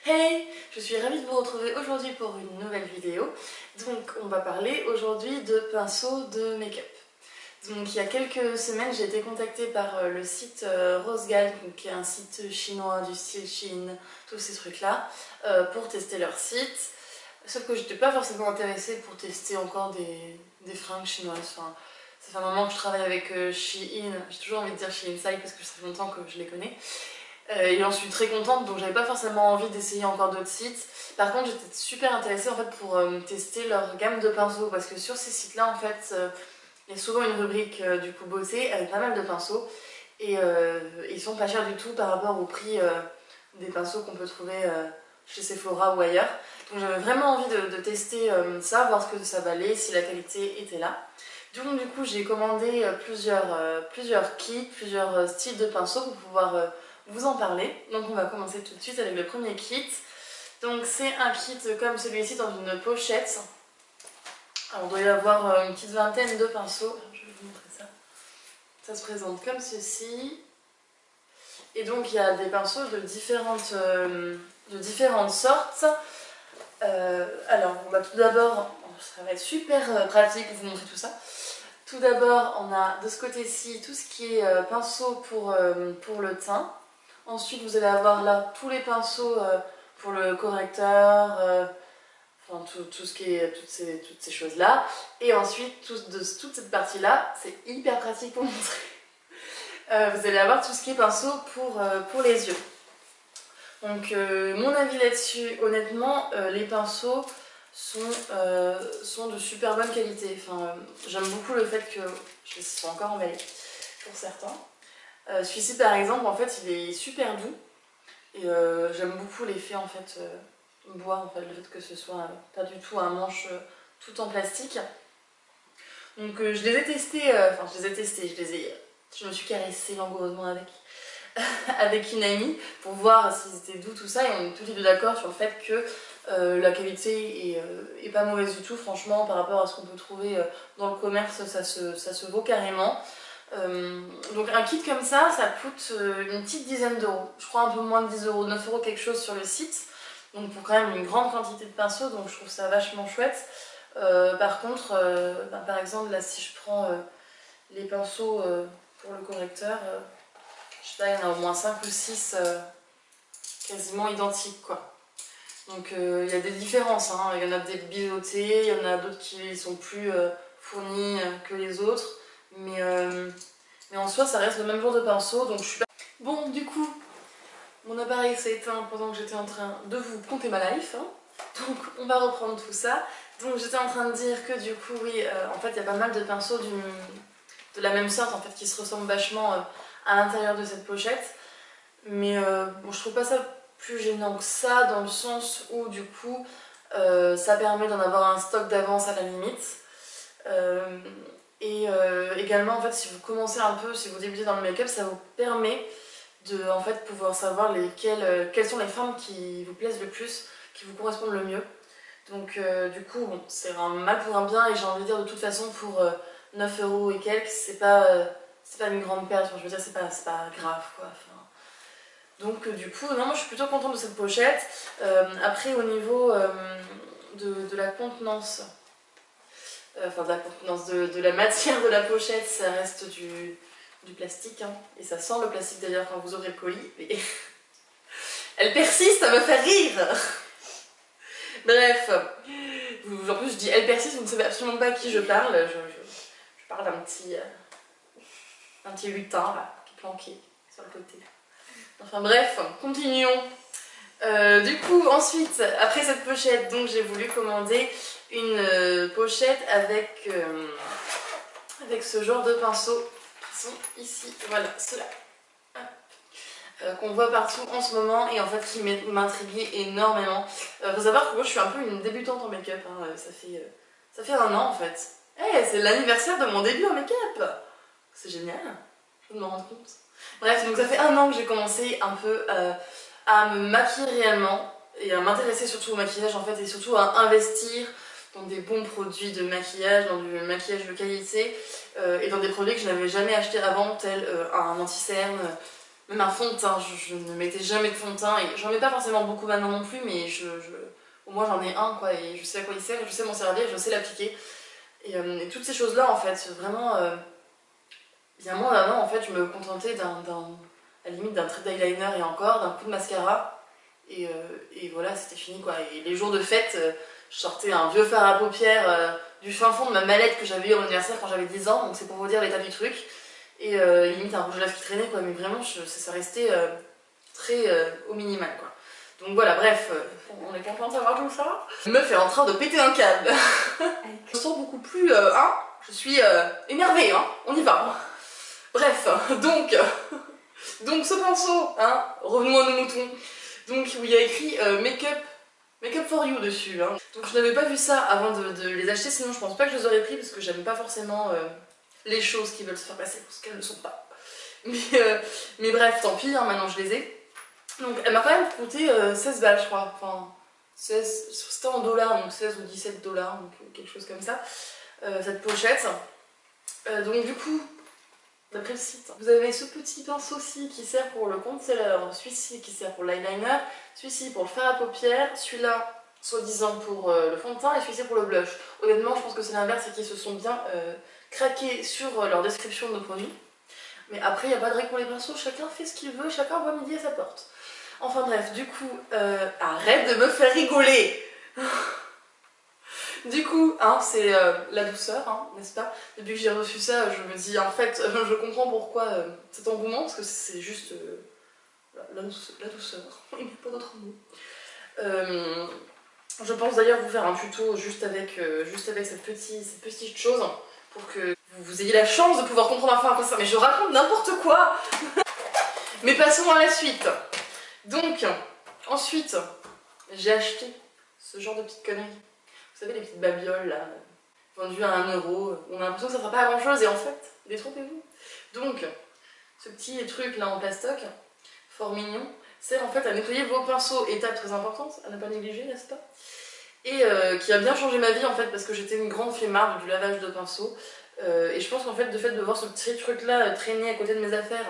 Hey, je suis ravie de vous retrouver aujourd'hui pour une nouvelle vidéo. Donc on va parler aujourd'hui de pinceaux de make-up. Donc il y a quelques semaines j'ai été contactée par le site Rosegal, qui est un site chinois du style Chine, tous ces trucs là, pour tester leur site. Sauf que j'étais pas forcément intéressée pour tester encore des fringues chinoises. Enfin, ça fait un moment que je travaille avec Shein, j'ai toujours envie de dire Shein Style parce que ça fait longtemps que je les connais. Et j'en suis très contente, donc j'avais pas forcément envie d'essayer encore d'autres sites. Par contre, j'étais super intéressée en fait pour tester leur gamme de pinceaux, parce que sur ces sites-là, en fait, il y a souvent une rubrique du coup beauté avec pas mal de pinceaux, et ils sont pas chers du tout par rapport au prix des pinceaux qu'on peut trouver chez Sephora ou ailleurs. Donc j'avais vraiment envie de tester ça, voir ce que ça valait, si la qualité était là. Donc du coup, j'ai commandé plusieurs kits, plusieurs styles de pinceaux pour pouvoir vous en parler. Donc on va commencer tout de suite avec le premier kit. Donc c'est un kit comme celui-ci dans une pochette. Alors, on doit y avoir une petite vingtaine de pinceaux. Je vais vous montrer ça. Ça se présente comme ceci. Et donc il y a des pinceaux de différentes sortes. Alors tout d'abord, ça va être super pratique pour vous montrer tout ça. Tout d'abord, on a de ce côté-ci tout ce qui est pinceau pour le teint. Ensuite, vous allez avoir là tous les pinceaux pour le correcteur, enfin tout ce qui est, toutes ces choses-là. Et ensuite, toute cette partie-là, c'est hyper pratique pour montrer. Vous allez avoir tout ce qui est pinceau pour les yeux. Donc, mon avis là-dessus, honnêtement, les pinceaux sont de super bonne qualité. Enfin, j'aime beaucoup le fait que ils sont encore emballés pour certains. Celui-ci par exemple, en fait, il est super doux et j'aime beaucoup l'effet en fait bois, en fait, le fait que ce soit pas du tout un manche tout en plastique. Donc je les ai testés, je me suis caressée langoureusement avec avec une amie pour voir s'ils étaient doux tout ça, et on est tous les deux d'accord sur le fait que la qualité est pas mauvaise du tout, franchement, par rapport à ce qu'on peut trouver dans le commerce, ça se vaut carrément. Donc un kit comme ça coûte une petite dizaine d'euros, je crois un peu moins de 10 euros, 9 euros quelque chose sur le site, donc pour quand même une grande quantité de pinceaux, donc je trouve ça vachement chouette. Par contre, par exemple là si je prends les pinceaux pour le correcteur, je sais pas, il y en a au moins 5 ou 6 quasiment identiques quoi. Donc il y a des différences, hein. Il y en a des biseautés, il y en a d'autres qui sont plus fournis que les autres, mais en soi ça reste le même genre de pinceau, donc je suis pas... Bon, du coup, mon appareil s'est éteint pendant que j'étais en train de vous conter ma life, hein. Donc on va reprendre tout ça. Donc j'étais en train de dire que du coup, oui, en fait il y a pas mal de pinceaux de la même sorte en fait qui se ressemblent vachement à l'intérieur de cette pochette. Mais bon, je trouve pas ça plus gênant que ça, dans le sens où du coup ça permet d'en avoir un stock d'avance à la limite. Également en fait si vous commencez un peu, si vous débutez dans le make-up, ça vous permet de en fait pouvoir savoir quelles sont les formes qui vous plaisent le plus, qui vous correspondent le mieux. Donc du coup bon, c'est un mal pour un bien, et j'ai envie de dire de toute façon pour 9 euros et quelques, c'est pas une grande perte, enfin, je veux dire c'est pas grave quoi. Enfin, donc du coup non, moi je suis plutôt contente de cette pochette. Après au niveau de la contenance, enfin de la contenance, de la matière de la pochette, ça reste du plastique, hein, et ça sent le plastique d'ailleurs quand vous ouvrez le colis, mais elle persiste à me faire rire. Bref, en plus je dis elle persiste, vous ne savez absolument pas à qui je parle, je parle d'un petit lutin là, qui est planqué sur le côté. Enfin bref, continuons. Du coup, ensuite, après cette pochette, donc j'ai voulu commander une pochette avec ce genre de pinceaux qui sont ici, voilà, ceux-là. Qu'on voit partout en ce moment, et en fait qui m'intriguait énormément. Faut savoir que moi je suis un peu une débutante en make-up, hein. Ça fait 1 an en fait. Hey, c'est l'anniversaire de mon début en make-up. C'est génial, je me rends compte. Bref, donc ça fait 1 an que j'ai commencé un peu à me maquiller réellement, et à m'intéresser surtout au maquillage en fait, et surtout à investir dans des bons produits de maquillage, dans du maquillage de qualité, et dans des produits que je n'avais jamais acheté avant, tels un anti-cerne, Même un fond de teint, je ne mettais jamais de fond de teint, et j'en mets pas forcément beaucoup maintenant non plus, mais au moins j'en ai un quoi, et je sais à quoi il sert, je sais m'en servir, je sais l'appliquer. Et toutes ces choses-là en fait, vraiment, il y a un moment avant en fait, je me contentais à la limite d'un trait d'eyeliner et encore, d'un coup de mascara, et voilà, c'était fini quoi. Et les jours de fête, je sortais un vieux fard à paupières du fin fond de ma mallette que j'avais eu à mon anniversaire quand j'avais 10 ans, donc c'est pour vous dire l'état du truc. Et limite un rouge à lèvres qui traînait quoi, mais vraiment ça restait très au minimal quoi. Donc voilà, bref, on est content de savoir tout ça. La meuf est en train de péter un câble. Je me sens beaucoup plus, hein, je suis énervée, hein, on y va. Bref, donc ce pinceau, hein, revenons à nos moutons, donc où il y a écrit Make up for you dessus. Hein. Donc je n'avais pas vu ça avant de les acheter, sinon je pense pas que je les aurais pris parce que j'aime pas forcément les choses qui veulent se faire passer pour ce qu'elles ne sont pas. Mais bref, tant pis, hein, maintenant je les ai. Donc elle m'a quand même coûté 16 balles je crois, enfin 16, c'était en dollars, donc 16 ou 17 dollars, donc quelque chose comme ça, cette pochette. Donc du coup, d'après le site, vous avez ce petit pinceau-ci qui sert pour le concealer, celui-ci qui sert pour l'eyeliner, celui-ci pour le fard à paupières, celui-là soi-disant pour le fond de teint et celui-ci pour le blush. Honnêtement, je pense que c'est l'inverse, c'est qu'ils se sont bien craqués sur leur description de nos produits. Mais après, il n'y a pas de règle pour les pinceaux, chacun fait ce qu'il veut, chacun voit midi à sa porte. Enfin bref, du coup, arrête de me faire rigoler. Du coup, hein, c'est la douceur, hein, n'est-ce pas? Depuis que j'ai reçu ça, je me dis, en fait, je comprends pourquoi cet engouement, parce que c'est juste la douceur, il n'y a pas d'autre mot. Je pense d'ailleurs vous faire un tuto juste avec cette petite chose, pour que vous ayez la chance de pouvoir comprendre enfin quoi ça, mais je raconte n'importe quoi. Mais passons à la suite. Donc, ensuite, j'ai acheté ce genre de petites conneries. Vous savez, les petites babioles là, vendues à 1 euro. On a l'impression que ça ne fera pas grand chose et en fait, détrompez-vous. Donc, ce petit truc là en plastoc, fort mignon, sert en fait à nettoyer vos pinceaux, étape très importante, à ne pas négliger, n'est-ce pas? Et qui a bien changé ma vie en fait, parce que j'étais une grande flemmarde du lavage de pinceaux. Et je pense qu'en fait, de voir ce petit truc là traîner à côté de mes affaires,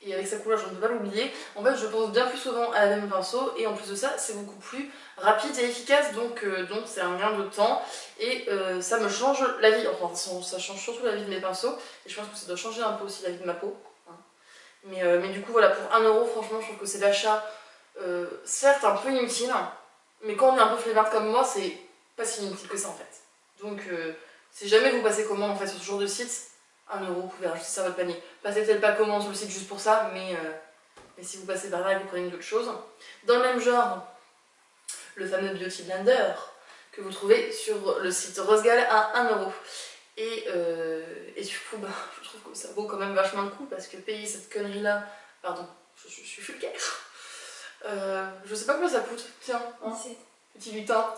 et avec sa couleur je ne peux pas l'oublier, en fait je pense bien plus souvent à laver mes pinceaux, et en plus de ça c'est beaucoup plus rapide et efficace, donc c'est un gain de temps, et ça me change la vie, enfin ça change surtout la vie de mes pinceaux, et je pense que ça doit changer un peu aussi la vie de ma peau, hein. Mais du coup voilà, pour 1 euro franchement je trouve que c'est l'achat certes un peu inutile, mais quand on est un peu flemmard comme moi c'est pas si inutile que ça en fait. Donc si jamais vous passez commande en fait sur ce genre de site, 1 euro, vous pouvez rajouter ça à votre panier. Passez peut-être pas commande sur le site juste pour ça, mais si vous passez par là et que vous prenez d'autres choses. Dans le même genre, le fameux Beauty Blender que vous trouvez sur le site Rosegal à 1 euro. Et du coup, bah, je trouve que ça vaut quand même vachement le coup parce que payer cette connerie là, pardon, je suis vulgaire. Je sais pas combien ça coûte, tiens, hein, 17. petit lutin.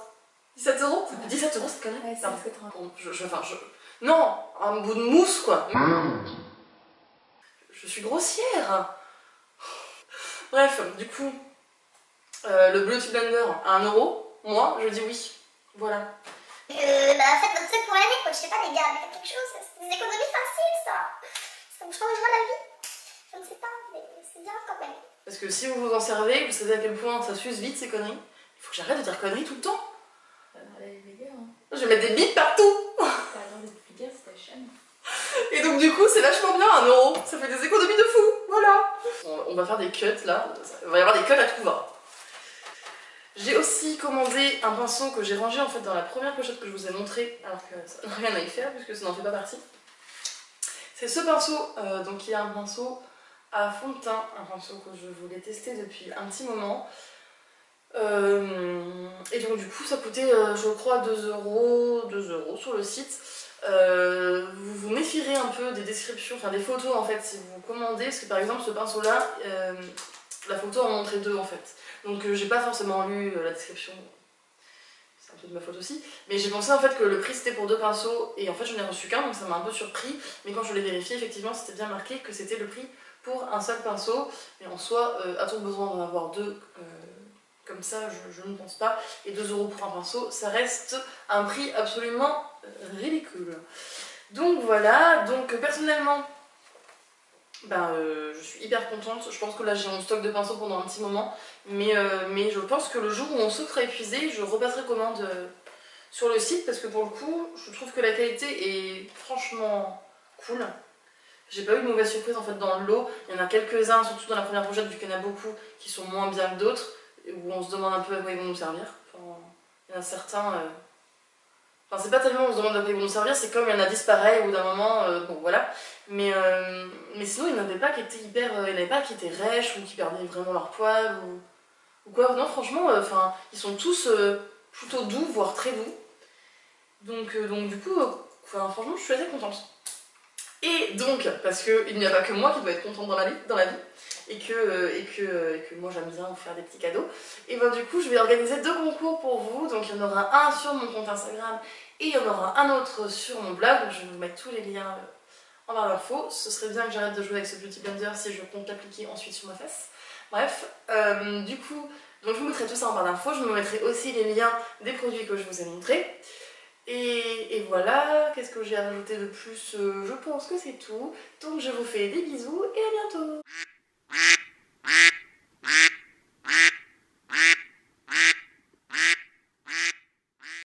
17 euros? 17 euros cette connerie? Ouais, c'est ce que tu bon, non, un bout de mousse quoi. Je suis grossière. Bref, du coup, le Beauty Blender à 1 euro, moi je dis oui. Voilà. Faites votre truc pour l'année, quoi. Je sais pas, les gars, faites quelque chose. C'est des économies faciles, ça. Ça vous changera la vie. Je ne sais pas, mais c'est bien quand même. Parce que si vous vous en servez, vous savez à quel point ça s'use vite ces conneries. Il faut que j'arrête de dire conneries tout le temps. Je vais mettre des bites partout. T'as l'air d'être vulgaire, c'est ta chaîne. Et donc du coup c'est vachement bien 1 euro, ça fait des économies de fou, voilà. On va faire des cuts là, il va y avoir des cuts à tout va. J'ai aussi commandé un pinceau que j'ai rangé en fait dans la première pochette que je vous ai montré, alors que ça n'a rien à y faire puisque ça n'en fait pas partie. C'est ce pinceau, donc qui est un pinceau à fond de teint, un pinceau que je voulais tester depuis un petit moment. Et donc du coup ça coûtait je crois 2 euros sur le site. Vous vous méfierez un peu des descriptions, enfin des photos en fait si vous commandez, parce que par exemple ce pinceau là, la photo en montrait 2 en fait. Donc j'ai pas forcément lu la description, c'est un peu de ma faute aussi, mais j'ai pensé en fait que le prix c'était pour 2 pinceaux et en fait j'en ai reçu qu'un donc ça m'a un peu surpris, mais quand je l'ai vérifié effectivement c'était bien marqué que c'était le prix pour un seul pinceau, mais en soi a-t-on besoin d'en avoir 2 comme ça, je ne pense pas. Et 2 euros pour un pinceau, ça reste un prix absolument ridicule. Donc voilà, donc personnellement, je suis hyper contente. Je pense que là j'ai mon stock de pinceaux pendant un petit moment, mais je pense que le jour où mon stock sera épuisé, je repasserai commande sur le site parce que pour le coup, je trouve que la qualité est franchement cool. J'ai pas eu de mauvaise surprise en fait dans le lot. Il y en a quelques-uns, surtout dans la première pochette, vu qu'il y en a beaucoup qui sont moins bien que d'autres, où on se demande un peu à quoi ils vont nous servir. Enfin, il y en a certains. Enfin, c'est pas tellement on se demande à quoi ils vont nous servir, c'est comme il y en a 10 pareils ou d'un moment, bon voilà. Mais sinon, il n'y en avait pas qui étaient hyper. Il n'y en avait pas qui étaient rêches ou qui perdaient vraiment leur poil ou quoi. Non, franchement, enfin, ils sont tous plutôt doux, voire très doux. Donc du coup, franchement, je suis assez contente. Et donc, parce qu'il n'y a pas que moi qui dois être contente dans la vie et que moi j'aime bien vous faire des petits cadeaux, et ben du coup je vais organiser 2 concours pour vous. Donc il y en aura un sur mon compte Instagram et il y en aura un autre sur mon blog. Je vais vous mettre tous les liens en barre d'infos. Ce serait bien que j'arrête de jouer avec ce Beauty Blender si je compte l'appliquer ensuite sur ma face. Bref, du coup, donc je vous mettrai tout ça en barre d'infos. Je vous mettrai aussi les liens des produits que je vous ai montrés. Et voilà, qu'est-ce que j'ai à rajouter de plus? Je pense que c'est tout. Donc je vous fais des bisous et à bientôt.